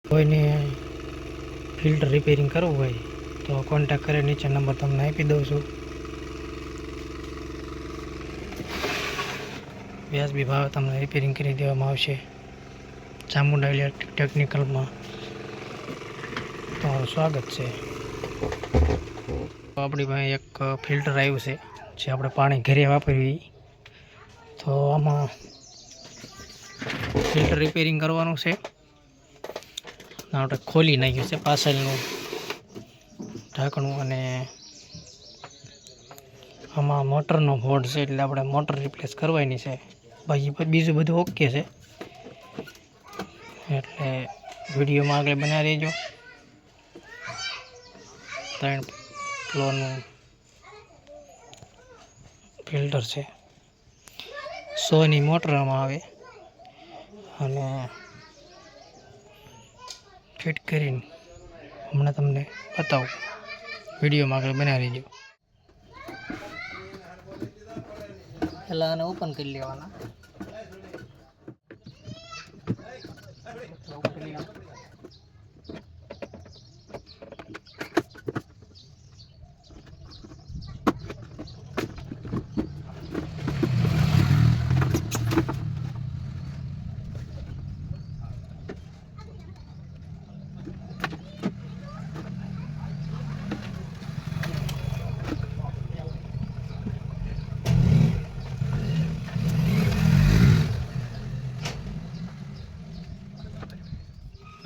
કોઈને filter repairing કરવું હોય તો કોન્ટેક્ટ કરે, નીચે નંબર તમને આપી દઉં છું. વ્યાજબી ભાવે તમને રિપેરિંગ કરી દેવામાં આવશે. ચામુંડા ઇલેક્ટ્રિક ટેકનિકલમાં તમારું સ્વાગત છે. આપણી પાસે એક ફિલ્ટર આવ્યું છે જે આપણે પાણી ઘરે વાપરવી. તો આમાં ફિલ્ટર રિપેરિંગ કરવાનું છે. આપણે ખોલી નાખ્યું છે પાછળનું ઢાંકણું, અને આમાં મોટરનો બોર્ડ છે એટલે આપણે મોટર રિપ્લેસ કરવાની છે. બાકી બીજું બધું ઓકે છે. એટલે વિડીયોમાં આગળ બનાવી રહેજો. 3 ફ્લોરનું ફિલ્ટર છે. 100ની મોટર આમાં આવે, અને ફિટ કરીને હમણાં તમને બતાવું. વિડીયોમાં આગળ બનાવી રહેજો. પહેલાં આને ઓપન કરી લેવાના.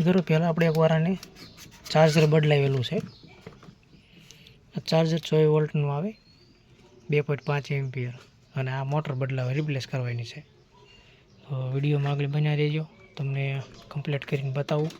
મિત્રો પહેલાં આપણે એકવાર આને ચાર્જર બદલાવેલું છે. આ ચાર્જર 24 વોલ્ટનું આવે, 2.5 એમ્પિયર, અને આ મોટર રિપ્લેસ કરવાની છે. તો વિડીયોમાં આગળ બન્યા રહેજો, તમને કમ્પ્લીટ કરીને બતાવું.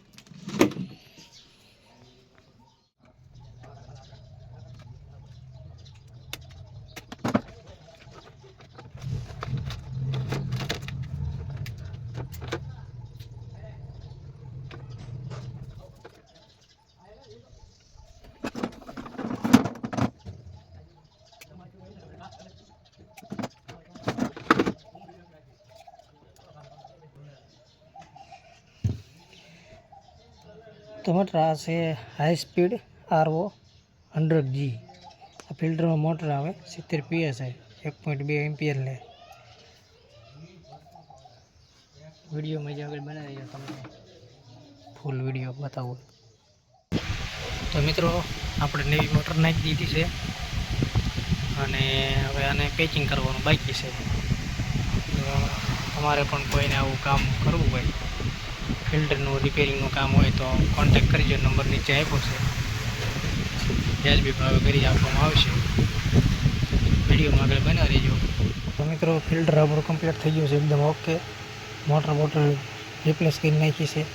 તો મોટર આ છે હાઈ સ્પીડ RO 100G. આ ફિલ્ટરમાં મોટર આવે 70 PSI, 1.2 એમ્પિયર લે. વિડીયોમાં આગળ બનાવી દઈએ, તમને ફૂલ વિડીયો બતાવું. તો મિત્રો આપણે નવી મોટર નાખી દીધી છે, અને હવે આને પેચિંગ કરવાનું બાકી છે. તો તમારે પણ કોઈને આવું કામ કરવું હોય, ફિલ્ટરનું રિપેરિંગનું કામ હોય, તો કોન્ટેક્ટ કરજો. નંબર નીચે આપ્યો છે. વ્યાજબી ભાવે કરી આપવામાં આવશે. વિડીયોમાં આગળ બના રહેજો. તો મિત્રો ફિલ્ટર આપણું કમ્પ્લીટ થઈ ગયું છે, એકદમ ઓકે. મોટર રિપ્લેસ કરી નાખી છે,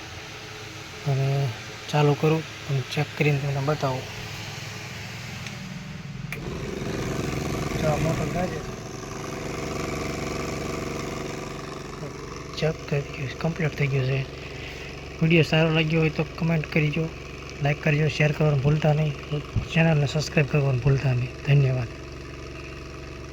અને ચાલુ કરું અને ચેક કરીને તમને બતાવું. તો મોટર લાગે ચેક થઈ ગયું, કમ્પ્લીટ થઈ ગયું છે. વિડીયો સારો લાગ્યો હોય તો કમેન્ટ કરજો, લાઈક કરજો, શેર કરવાનું ભૂલતા નહીં, ચેનલને સબસ્ક્રાઈબ કરવાનું ભૂલતા નહીં. ધન્યવાદ.